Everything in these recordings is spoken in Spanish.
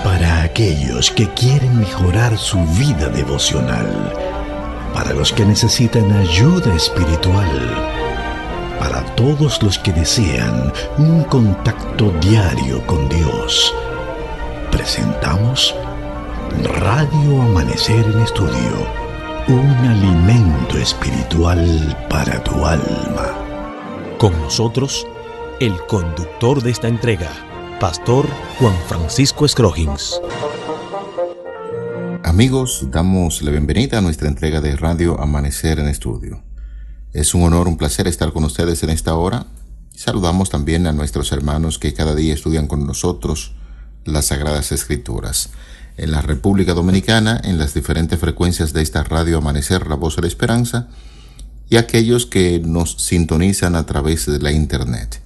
Para aquellos que quieren mejorar su vida devocional, para los que necesitan ayuda espiritual, para todos los que desean un contacto diario con Dios, presentamos Radio Amanecer en Estudio, un alimento espiritual para tu alma. Con nosotros, el conductor de esta entrega, Pastor Juan Francisco Scroggins. Amigos, damos la bienvenida a nuestra entrega de Radio Amanecer en Estudio. Es un honor, un placer estar con ustedes en esta hora. Saludamos también a nuestros hermanos que cada día estudian con nosotros las Sagradas Escrituras. En la República Dominicana, en las diferentes frecuencias de esta Radio Amanecer, la Voz de la Esperanza, y aquellos que nos sintonizan a través de la Internet.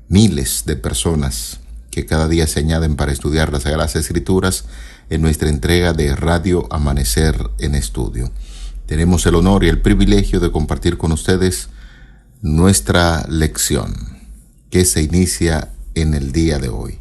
Miles de personas que cada día se añaden para estudiar las Sagradas Escrituras en nuestra entrega de Radio Amanecer en Estudio. Tenemos el honor y el privilegio de compartir con ustedes nuestra lección, que se inicia en el día de hoy.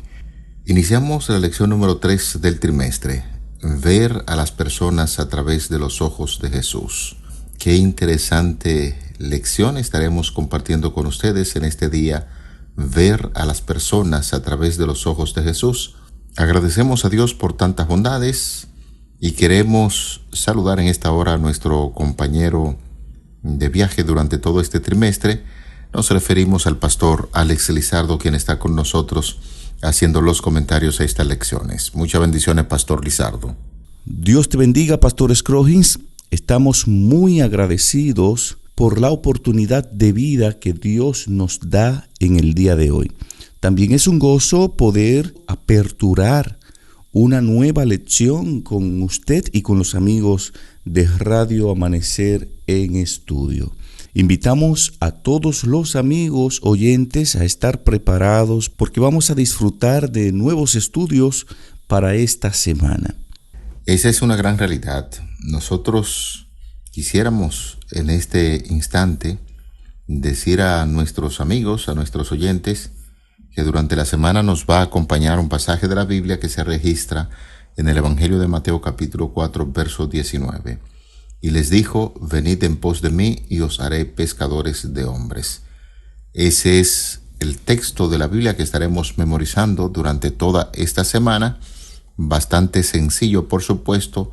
Iniciamos la lección número 3 del trimestre, ver a las personas a través de los ojos de Jesús. Qué interesante lección estaremos compartiendo con ustedes en este día, ver a las personas a través de los ojos de Jesús. Agradecemos a Dios por tantas bondades y queremos saludar en esta hora a nuestro compañero de viaje durante todo este trimestre. Nos referimos al pastor Alex Lizardo, quien está con nosotros haciendo los comentarios a estas lecciones. Muchas bendiciones, Pastor Lizardo. Dios te bendiga, Pastor Scroggins. Estamos muy agradecidos por la oportunidad de vida que Dios nos da en el día de hoy. También es un gozo poder aperturar una nueva lección con usted y con los amigos de Radio Amanecer en Estudio. Invitamos a todos los amigos oyentes a estar preparados porque vamos a disfrutar de nuevos estudios para esta semana. Esa es una gran realidad. Nosotros quisiéramos en este instante decir a nuestros amigos, a nuestros oyentes, que durante la semana nos va a acompañar un pasaje de la Biblia que se registra en el Evangelio de Mateo capítulo 4, verso 19. Y les dijo, venid en pos de mí y os haré pescadores de hombres. Ese es el texto de la Biblia que estaremos memorizando durante toda esta semana. Bastante sencillo, por supuesto,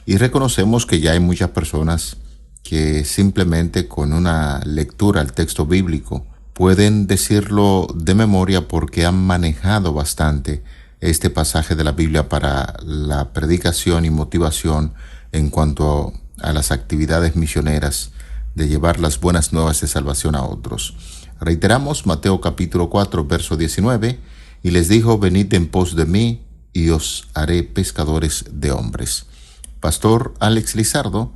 y reconocemos que ya hay muchas personas que simplemente con una lectura al texto bíblico pueden decirlo de memoria porque han manejado bastante este pasaje de la Biblia para la predicación y motivación en cuanto a las actividades misioneras de llevar las buenas nuevas de salvación a otros. Reiteramos Mateo capítulo 4, verso 19, y les dijo, venid en pos de mí y os haré pescadores de hombres. Pastor Alex Lizardo,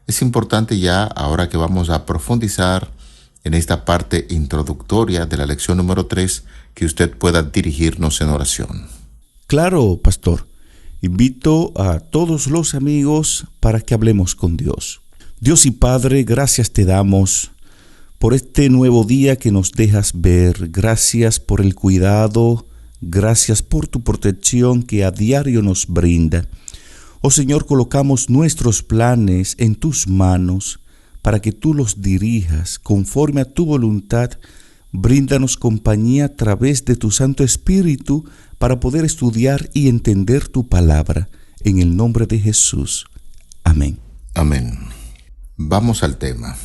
es importante ya, ahora que vamos a profundizar en esta parte introductoria de la lección número 3, que usted pueda dirigirnos en oración. Claro, pastor. Invito a todos los amigos para que hablemos con Dios. Dios y Padre, gracias te damos por este nuevo día que nos dejas ver. Gracias por el cuidado, gracias por tu protección que a diario nos brinda. Oh Señor, colocamos nuestros planes en tus manos para que tú los dirijas conforme a tu voluntad. Bríndanos compañía a través de tu Santo Espíritu para poder estudiar y entender tu palabra. En el nombre de Jesús. Amén. Amén. Vamos al tema.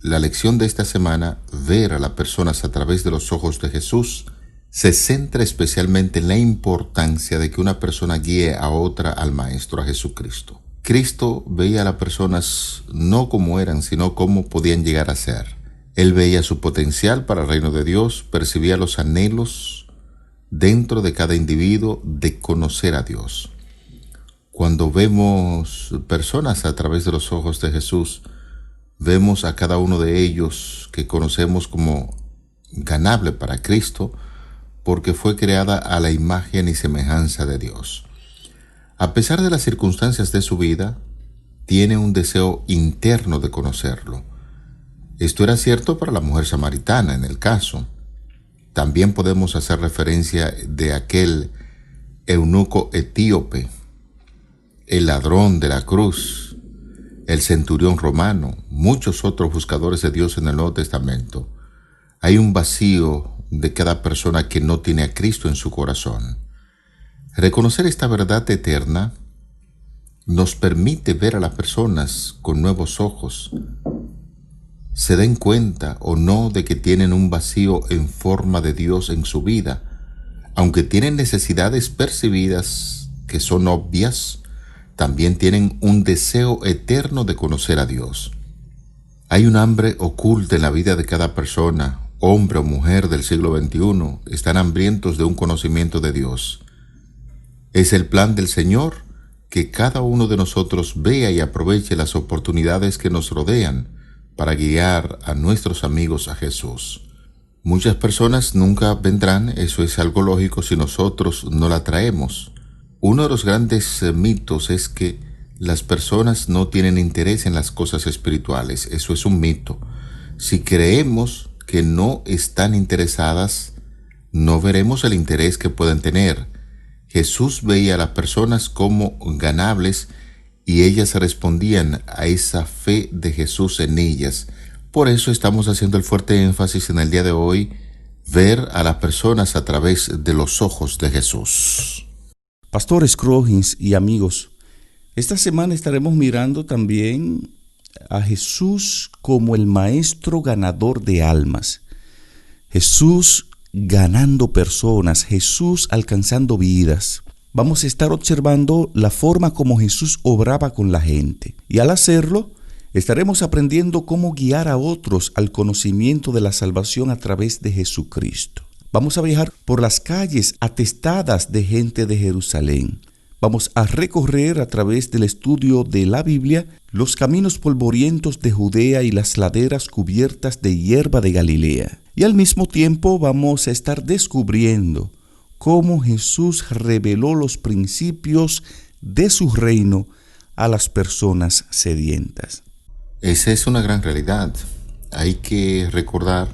La lección de esta semana, ver a las personas a través de los ojos de Jesús, se centra especialmente en la importancia de que una persona guíe a otra al Maestro, a Jesucristo. Cristo veía a las personas no como eran, sino cómo podían llegar a ser. Él veía su potencial para el reino de Dios, percibía los anhelos dentro de cada individuo de conocer a Dios. Cuando vemos personas a través de los ojos de Jesús, vemos a cada uno de ellos que conocemos como ganable para Cristo, porque fue creada a la imagen y semejanza de Dios. A pesar de las circunstancias de su vida, tiene un deseo interno de conocerlo. Esto era cierto para la mujer samaritana en el caso. También podemos hacer referencia de aquel eunuco etíope, el ladrón de la cruz, el centurión romano, muchos otros buscadores de Dios en el Nuevo Testamento. Hay un vacío de cada persona que no tiene a Cristo en su corazón. Reconocer esta verdad eterna nos permite ver a las personas con nuevos ojos, se den cuenta o no de que tienen un vacío en forma de Dios en su vida, aunque tienen necesidades percibidas que son obvias, también tienen un deseo eterno de conocer a Dios. Hay un hambre oculta en la vida de cada persona, hombre o mujer del siglo XXI, están hambrientos de un conocimiento de Dios. Es el plan del Señor que cada uno de nosotros vea y aproveche las oportunidades que nos rodean para guiar a nuestros amigos a Jesús. Muchas personas nunca vendrán, eso es algo lógico, si nosotros no la traemos. Uno de los grandes mitos es que las personas no tienen interés en las cosas espirituales. Eso es un mito. Si creemos que no están interesadas, no veremos el interés que pueden tener. Jesús veía a las personas como ganables y ellas respondían a esa fe de Jesús en ellas. Por eso estamos haciendo el fuerte énfasis en el día de hoy, ver a las personas a través de los ojos de Jesús. Pastores Crogins y amigos, esta semana estaremos mirando también a Jesús como el maestro ganador de almas. Jesús ganando personas, Jesús alcanzando vidas. Vamos a estar observando la forma como Jesús obraba con la gente. Y al hacerlo, estaremos aprendiendo cómo guiar a otros al conocimiento de la salvación a través de Jesucristo. Vamos a viajar por las calles atestadas de gente de Jerusalén. Vamos a recorrer a través del estudio de la Biblia los caminos polvorientos de Judea y las laderas cubiertas de hierba de Galilea. Y al mismo tiempo vamos a estar descubriendo cómo Jesús reveló los principios de su reino a las personas sedientas. Esa es una gran realidad. Hay que recordar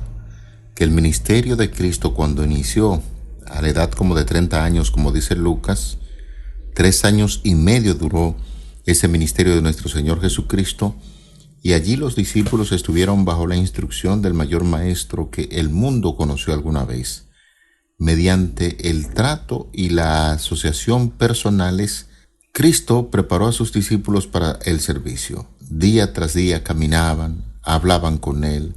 que el ministerio de Cristo, cuando inició a la edad como de 30 años, como dice Lucas, 3 años y medio duró ese ministerio de nuestro Señor Jesucristo, y allí los discípulos estuvieron bajo la instrucción del mayor maestro que el mundo conoció alguna vez. Mediante el trato y la asociación personales, Cristo preparó a sus discípulos para el servicio. Día tras día caminaban, hablaban con Él,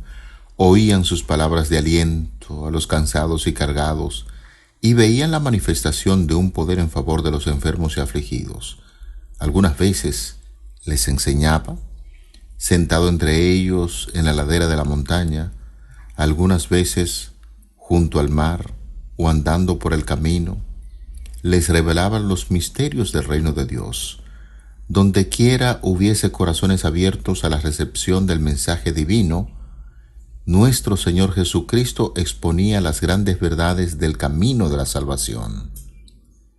oían sus palabras de aliento a los cansados y cargados, y veían la manifestación de un poder en favor de los enfermos y afligidos. Algunas veces les enseñaba, sentado entre ellos en la ladera de la montaña, algunas veces junto al mar o andando por el camino, les revelaban los misterios del reino de Dios. Donde quiera hubiese corazones abiertos a la recepción del mensaje divino, nuestro Señor Jesucristo exponía las grandes verdades del camino de la salvación.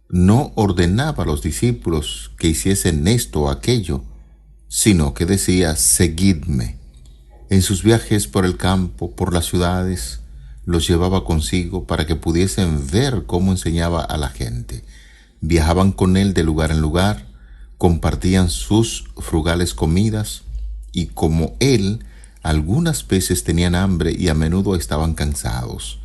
No ordenaba a los discípulos que hiciesen esto o aquello, sino que decía: seguidme. En sus viajes por el campo, por las ciudades, los llevaba consigo para que pudiesen ver cómo enseñaba a la gente. Viajaban con él de lugar en lugar, compartían sus frugales comidas, y como él, algunas veces tenían hambre y a menudo estaban cansados.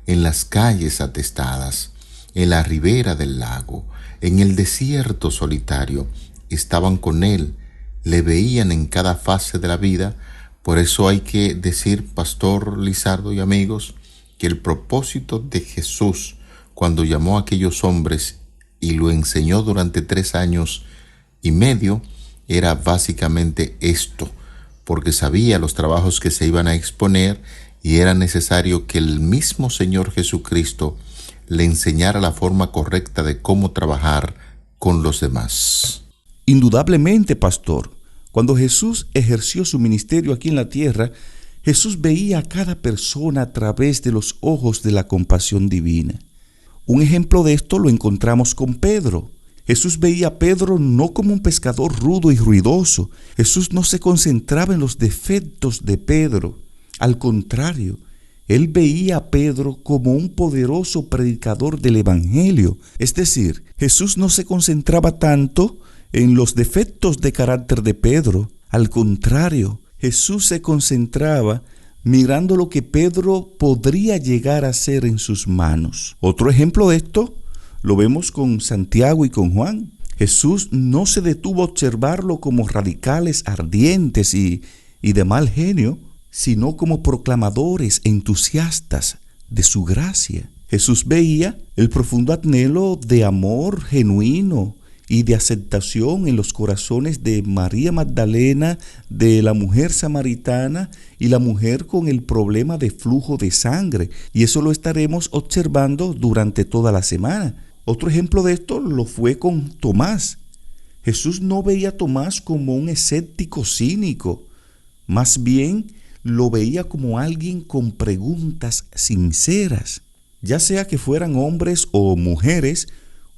En las calles atestadas, en la ribera del lago, en el desierto solitario, estaban con él, le veían en cada fase de la vida. Por eso hay que decir, Pastor Lizardo y amigos, que el propósito de Jesús cuando llamó a aquellos hombres y lo enseñó durante 3 años y medio era básicamente esto, porque sabía los trabajos que se iban a exponer y era necesario que el mismo Señor Jesucristo le enseñara la forma correcta de cómo trabajar con los demás. Indudablemente, pastor, cuando Jesús ejerció su ministerio aquí en la tierra, Jesús veía a cada persona a través de los ojos de la compasión divina. Un ejemplo de esto lo encontramos con Pedro. Jesús veía a Pedro no como un pescador rudo y ruidoso. Jesús no se concentraba en los defectos de Pedro. Al contrario, Él veía a Pedro como un poderoso predicador del Evangelio. Es decir, Jesús no se concentraba tanto en los defectos de carácter de Pedro. Al contrario, Jesús se concentraba mirando lo que Pedro podría llegar a ser en sus manos. Otro ejemplo de esto lo vemos con Santiago y con Juan. Jesús no se detuvo a observarlo como radicales, ardientes y de mal genio, sino como proclamadores entusiastas de su gracia. Jesús veía el profundo anhelo de amor genuino y de aceptación en los corazones de María Magdalena, de la mujer samaritana y la mujer con el problema de flujo de sangre. Y eso lo estaremos observando durante toda la semana. Otro ejemplo de esto lo fue con Tomás. Jesús no veía a Tomás como un escéptico cínico, más bien lo veía como alguien con preguntas sinceras. Ya sea que fueran hombres o mujeres,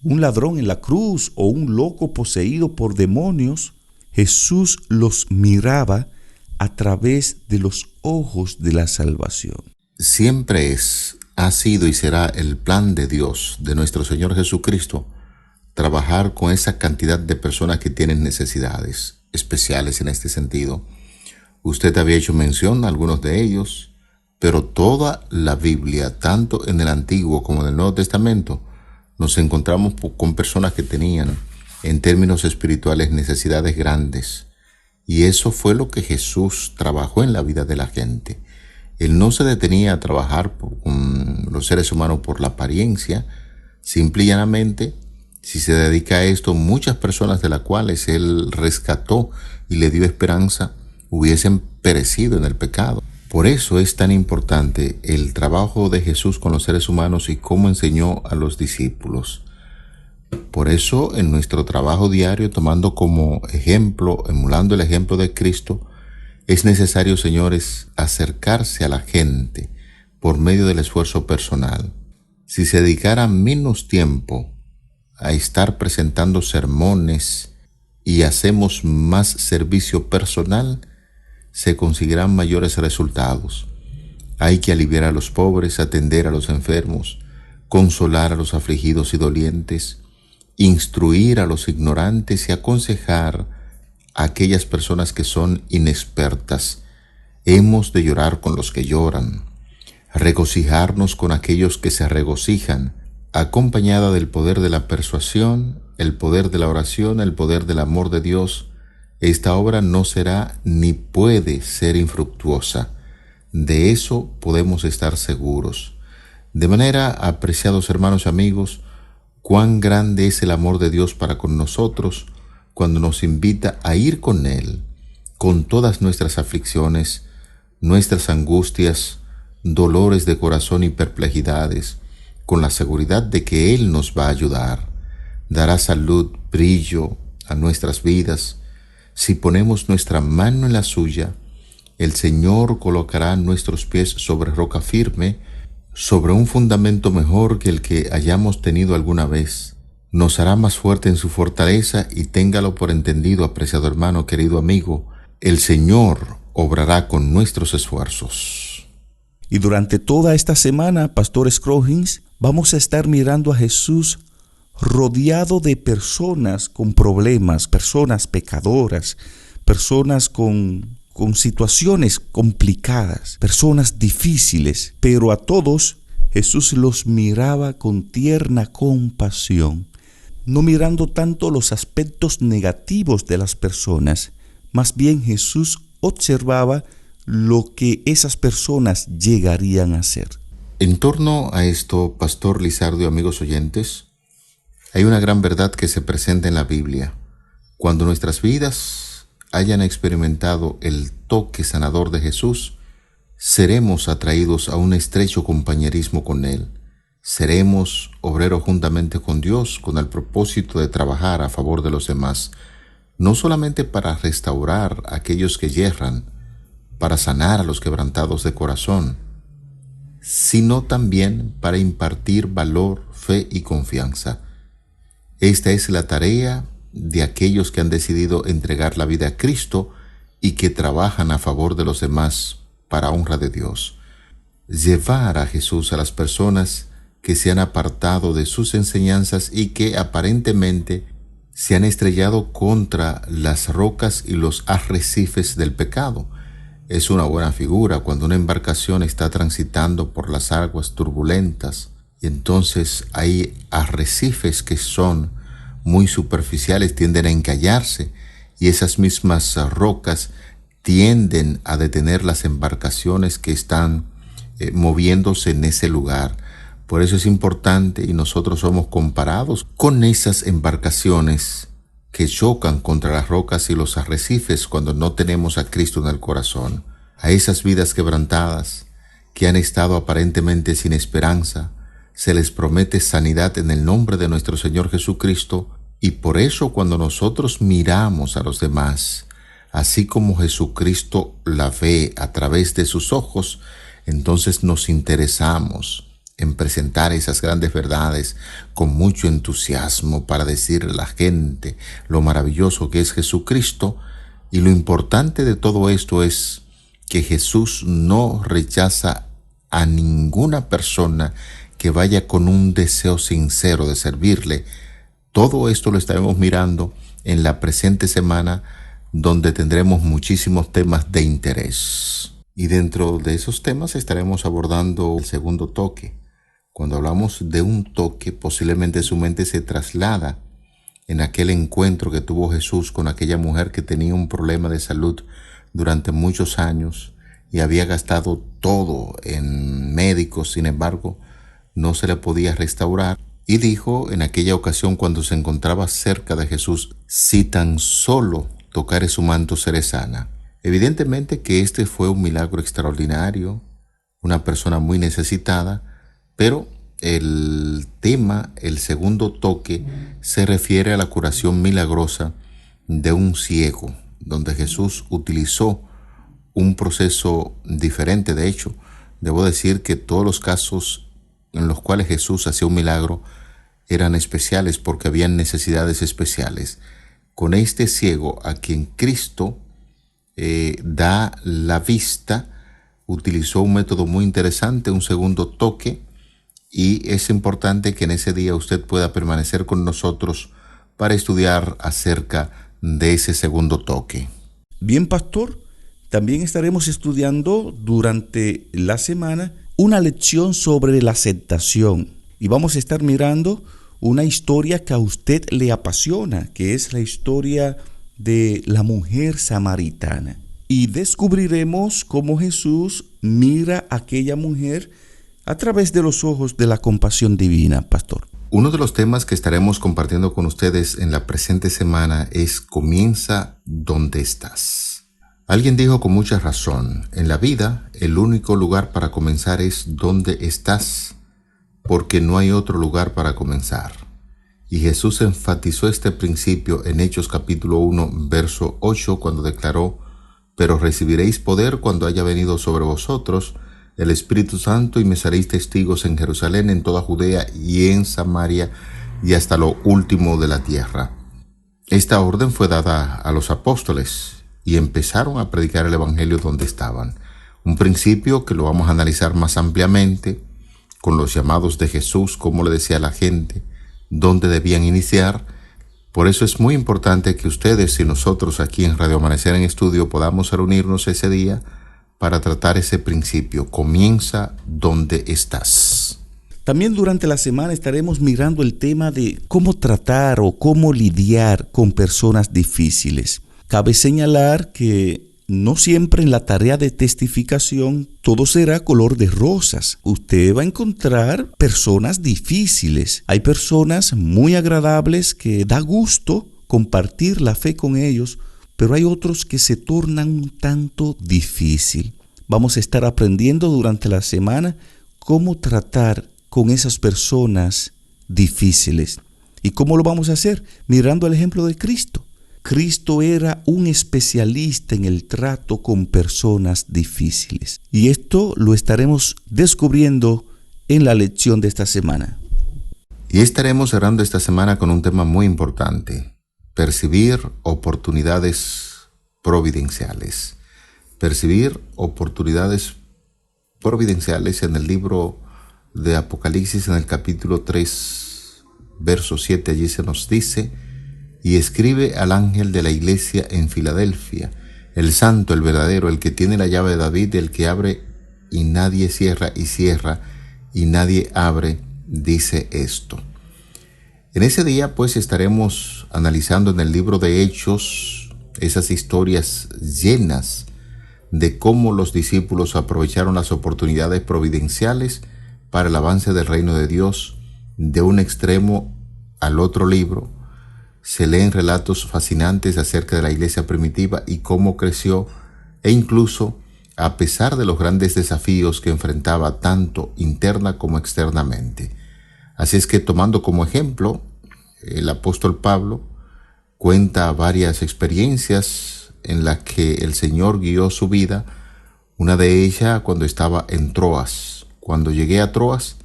un ladrón en la cruz o un loco poseído por demonios, Jesús los miraba a través de los ojos de la salvación. Siempre ha sido y será el plan de Dios, de nuestro Señor Jesucristo, trabajar con esa cantidad de personas que tienen necesidades especiales en este sentido. Usted había hecho mención a algunos de ellos, pero toda la Biblia, tanto en el Antiguo como en el Nuevo Testamento, nos encontramos con personas que tenían, en términos espirituales, necesidades grandes. Y eso fue lo que Jesús trabajó en la vida de la gente. Él no se detenía a trabajar con los seres humanos por la apariencia. Simple y llanamente, si se dedica a esto, muchas personas de las cuales Él rescató y le dio esperanza, hubiesen perecido en el pecado. Por eso es tan importante el trabajo de Jesús con los seres humanos y cómo enseñó a los discípulos. Por eso, en nuestro trabajo diario, tomando como ejemplo, emulando el ejemplo de Cristo, es necesario, señores, acercarse a la gente por medio del esfuerzo personal. Si se dedicara menos tiempo a estar presentando sermones y hacemos más servicio personal, se conseguirán mayores resultados. Hay que aliviar a los pobres, atender a los enfermos, consolar a los afligidos y dolientes, instruir a los ignorantes y aconsejar a aquellas personas que son inexpertas. Hemos de llorar con los que lloran, regocijarnos con aquellos que se regocijan, acompañada del poder de la persuasión, el poder de la oración, el poder del amor de Dios. Esta obra no será ni puede ser infructuosa. De eso podemos estar seguros. De manera, apreciados hermanos y amigos, cuán grande es el amor de Dios para con nosotros cuando nos invita a ir con Él, con todas nuestras aflicciones, nuestras angustias, dolores de corazón y perplejidades, con la seguridad de que Él nos va a ayudar. Dará salud, brillo a nuestras vidas. Si ponemos nuestra mano en la suya, el Señor colocará nuestros pies sobre roca firme, sobre un fundamento mejor que el que hayamos tenido alguna vez. Nos hará más fuerte en su fortaleza y téngalo por entendido, apreciado hermano, querido amigo, el Señor obrará con nuestros esfuerzos. Y durante toda esta semana, Pastor Scroggins, vamos a estar mirando a Jesús rodeado de personas con problemas, personas pecadoras, personas con situaciones complicadas, personas difíciles, pero a todos Jesús los miraba con tierna compasión, no mirando tanto los aspectos negativos de las personas, más bien Jesús observaba lo que esas personas llegarían a ser. En torno a esto, Pastor Lizardo y amigos oyentes, hay una gran verdad que se presenta en la Biblia. Cuando nuestras vidas hayan experimentado el toque sanador de Jesús, seremos atraídos a un estrecho compañerismo con Él. Seremos obreros juntamente con Dios con el propósito de trabajar a favor de los demás, no solamente para restaurar a aquellos que yerran, para sanar a los quebrantados de corazón, sino también para impartir valor, fe y confianza. Esta es la tarea de aquellos que han decidido entregar la vida a Cristo y que trabajan a favor de los demás para honra de Dios. llevar a Jesús a las personas que se han apartado de sus enseñanzas y que aparentemente se han estrellado contra las rocas y los arrecifes del pecado. Es una buena figura cuando una embarcación está transitando por las aguas turbulentas y entonces hay arrecifes que son muy superficiales, tienden a encallarse, y esas mismas rocas tienden a detener las embarcaciones que están moviéndose en ese lugar. Por eso es importante, y nosotros somos comparados con esas embarcaciones que chocan contra las rocas y los arrecifes cuando no tenemos a Cristo en el corazón. A esas vidas quebrantadas que han estado aparentemente sin esperanza, se les promete sanidad en el nombre de nuestro Señor Jesucristo, y por eso cuando nosotros miramos a los demás, así como Jesucristo la ve a través de sus ojos, entonces nos interesamos en presentar esas grandes verdades con mucho entusiasmo para decirle a la gente lo maravilloso que es Jesucristo. Y lo importante de todo esto es que Jesús no rechaza a ninguna persona que vaya con un deseo sincero de servirle. Todo esto lo estaremos mirando en la presente semana, donde tendremos muchísimos temas de interés. Y dentro de esos temas estaremos abordando el segundo toque. Cuando hablamos de un toque, posiblemente su mente se traslada en aquel encuentro que tuvo Jesús con aquella mujer que tenía un problema de salud durante muchos años y había gastado todo en médicos. Sin embargo, no se le podía restaurar. Y dijo en aquella ocasión, cuando se encontraba cerca de Jesús: si tan solo tocare su manto, seré sana. Evidentemente que este fue un milagro extraordinario, una persona muy necesitada, pero el tema, el segundo toque, se refiere a la curación milagrosa de un ciego, donde Jesús utilizó un proceso diferente. De hecho, debo decir que todos los casos en los cuales Jesús hacía un milagro eran especiales porque habían necesidades especiales. Con este ciego a quien Cristo da la vista, utilizó un método muy interesante, un segundo toque, y es importante que en ese día usted pueda permanecer con nosotros para estudiar acerca de ese segundo toque. Bien, pastor, también estaremos estudiando durante la semana una lección sobre la aceptación, y vamos a estar mirando una historia que a usted le apasiona, que es la historia de la mujer samaritana. Y descubriremos cómo Jesús mira a aquella mujer a través de los ojos de la compasión divina, pastor. Uno de los temas que estaremos compartiendo con ustedes en la presente semana es Comienza donde estás. Alguien dijo con mucha razón: en la vida el único lugar para comenzar es donde estás, porque no hay otro lugar para comenzar. Y Jesús enfatizó este principio en Hechos capítulo 1, verso 8, cuando declaró: pero recibiréis poder cuando haya venido sobre vosotros el Espíritu Santo, y me seréis testigos en Jerusalén, en toda Judea y en Samaria, y hasta lo último de la tierra. Esta orden fue dada a los apóstoles, y empezaron a predicar el Evangelio donde estaban. Un principio que lo vamos a analizar más ampliamente con los llamados de Jesús, cómo le decía a la gente dónde debían iniciar. Por eso es muy importante que ustedes y nosotros aquí en Radio Amanecer en Estudio podamos reunirnos ese día para tratar ese principio. Comienza donde estás. También durante la semana estaremos mirando el tema de cómo tratar o cómo lidiar con personas difíciles. Cabe señalar que no siempre en la tarea de testificación todo será color de rosas. Usted va a encontrar personas difíciles. Hay personas muy agradables que da gusto compartir la fe con ellos, pero hay otros que se tornan un tanto difícil. Vamos a estar aprendiendo durante la semana cómo tratar con esas personas difíciles. ¿Y cómo lo vamos a hacer? Mirando el ejemplo de Cristo. Cristo era un especialista en el trato con personas difíciles. Y esto lo estaremos descubriendo en la lección de esta semana. Y estaremos cerrando esta semana con un tema muy importante: percibir oportunidades providenciales. Percibir oportunidades providenciales en el libro de Apocalipsis, en el capítulo 3, verso 7, allí se nos dice: y escribe al ángel de la iglesia en Filadelfia, el santo, el verdadero, el que tiene la llave de David, el que abre y nadie cierra, y cierra y nadie abre, dice esto. En ese día pues estaremos analizando en el libro de Hechos esas historias llenas de cómo los discípulos aprovecharon las oportunidades providenciales para el avance del reino de Dios de un extremo al otro libro. Se leen relatos fascinantes acerca de la iglesia primitiva y cómo creció, e incluso a pesar de los grandes desafíos que enfrentaba tanto interna como externamente. Así es que, tomando como ejemplo, el apóstol Pablo cuenta varias experiencias en las que el Señor guió su vida. Una de ellas cuando estaba en Troas. Cuando llegué a Troas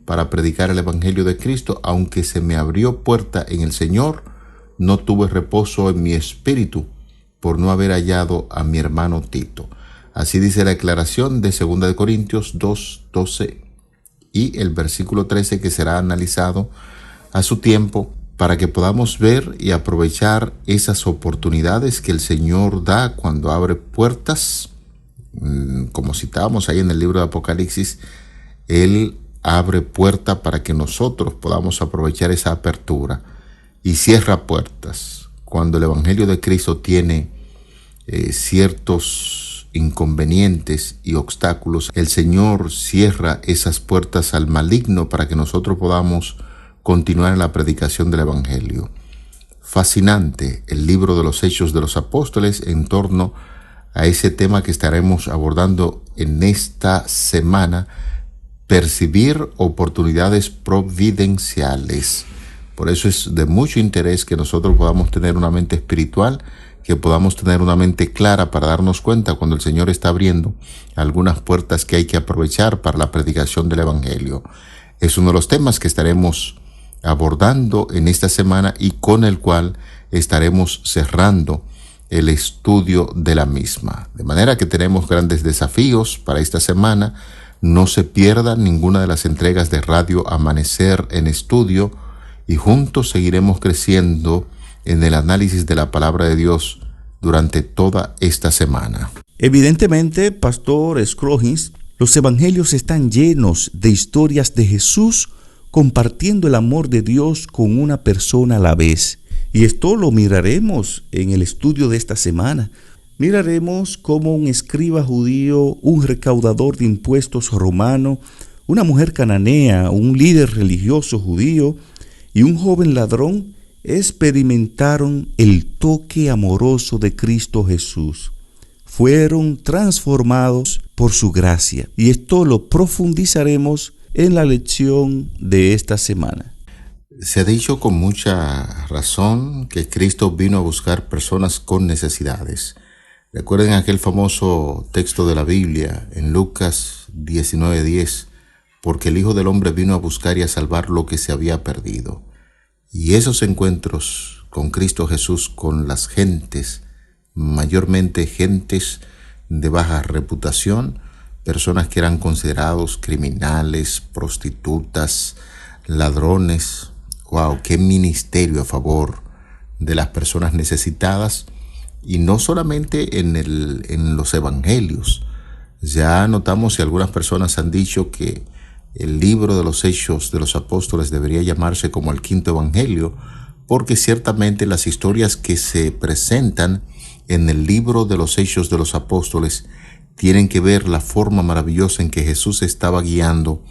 para predicar el evangelio de Cristo, aunque se me abrió puerta en el Señor, no tuve reposo en mi espíritu por no haber hallado a mi hermano Tito. Así dice la declaración de 2 Corintios 2:12 y el versículo 13, que será analizado a su tiempo para que podamos ver y aprovechar esas oportunidades que el Señor da cuando abre puertas. Como citábamos ahí en el libro de Apocalipsis, Él abre puerta para que nosotros podamos aprovechar esa apertura, y cierra puertas. Cuando el evangelio de Cristo tiene ciertos inconvenientes y obstáculos, el Señor cierra esas puertas al maligno para que nosotros podamos continuar en la predicación del evangelio. Fascinante el libro de los Hechos de los Apóstoles en torno a ese tema que estaremos abordando en esta semana: percibir oportunidades providenciales. Por eso es de mucho interés que nosotros podamos tener una mente espiritual, que podamos tener una mente clara para darnos cuenta cuando el Señor está abriendo algunas puertas que hay que aprovechar para la predicación del evangelio. Es uno de los temas que estaremos abordando en esta semana y con el cual estaremos cerrando el estudio de la misma. De manera que tenemos grandes desafíos para esta semana. No se pierdan ninguna de las entregas de Radio Amanecer en Estudio, y juntos seguiremos creciendo en el análisis de la palabra de Dios durante toda esta semana. Evidentemente, Pastor Scrogins, los evangelios están llenos de historias de Jesús compartiendo el amor de Dios con una persona a la vez. Y esto lo miraremos en el estudio de esta semana. Miraremos cómo un escriba judío, un recaudador de impuestos romano, una mujer cananea, un líder religioso judío y un joven ladrón experimentaron el toque amoroso de Cristo Jesús. Fueron transformados por su gracia. Y esto lo profundizaremos en la lección de esta semana. Se ha dicho con mucha razón que Cristo vino a buscar personas con necesidades. Recuerden aquel famoso texto de la Biblia en Lucas 19:10, porque el Hijo del Hombre vino a buscar y a salvar lo que se había perdido. Y esos encuentros con Cristo Jesús, con las gentes, mayormente gentes de baja reputación, personas que eran considerados criminales, prostitutas, ladrones. ¡Wow! ¡Qué ministerio a favor de las personas necesitadas! Y no solamente en los evangelios. Ya notamos y algunas personas han dicho que el libro de los Hechos de los Apóstoles debería llamarse como el quinto evangelio, porque ciertamente las historias que se presentan en el libro de los Hechos de los Apóstoles tienen que ver la forma maravillosa en que Jesús estaba guiando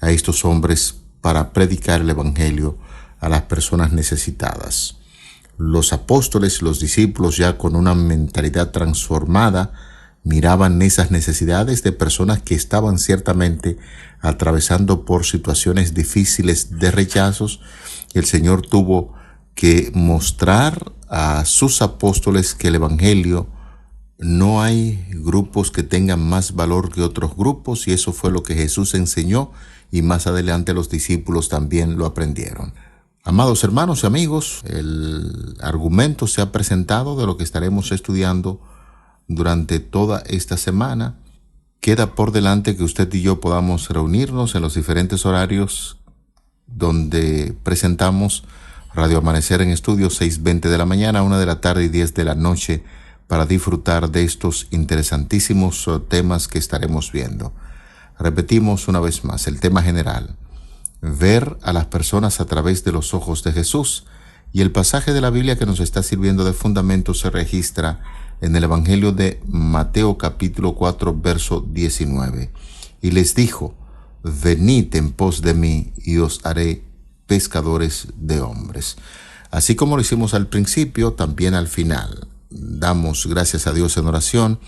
a estos hombres para predicar el evangelio a las personas necesitadas. Los apóstoles, los discípulos, ya con una mentalidad transformada, miraban esas necesidades de personas que estaban ciertamente atravesando por situaciones difíciles de rechazos. El Señor tuvo que mostrar a sus apóstoles que el evangelio no hay grupos que tengan más valor que otros grupos, y eso fue lo que Jesús enseñó, y más adelante los discípulos también lo aprendieron. Amados hermanos y amigos, el argumento se ha presentado de lo que estaremos estudiando durante toda esta semana, Queda por delante que usted y yo podamos reunirnos en los diferentes horarios donde presentamos Radio Amanecer en Estudio, 6:20 de la mañana, 1 de la tarde y 10 de la noche, para disfrutar de estos interesantísimos temas que estaremos viendo. Repetimos una vez más el tema general: ver a las personas a través de los ojos de Jesús. Y el pasaje de la Biblia que nos está sirviendo de fundamento se registra en el Evangelio de Mateo capítulo 4, verso 19. Y les dijo: venid en pos de mí y os haré pescadores de hombres. Así como lo hicimos al principio, también al final damos gracias a Dios en oración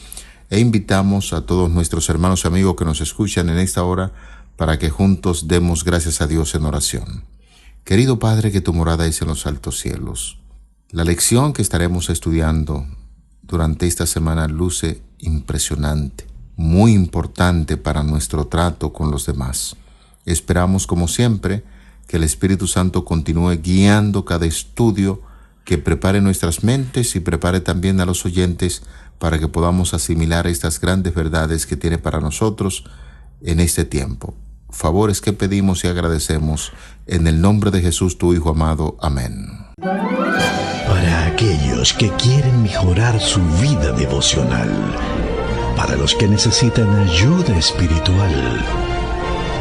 e invitamos a todos nuestros hermanos y amigos que nos escuchan en esta hora para que juntos demos gracias a Dios en oración. Querido Padre, que tu morada es en los altos cielos. La lección que estaremos estudiando durante esta semana luce impresionante, muy importante para nuestro trato con los demás. Esperamos, como siempre, que el Espíritu Santo continúe guiando cada estudio, que prepare nuestras mentes y prepare también a los oyentes para que podamos asimilar estas grandes verdades que tiene para nosotros en este tiempo. Favores que pedimos y agradecemos en el nombre de Jesús, tu Hijo amado. Amén. Para aquellos que quieren mejorar su vida devocional, para los que necesitan ayuda espiritual,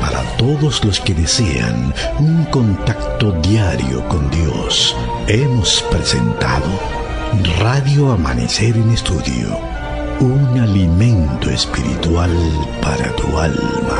para todos los que desean un contacto diario con Dios, hemos presentado Radio Amanecer en Estudio, un alimento espiritual para tu alma.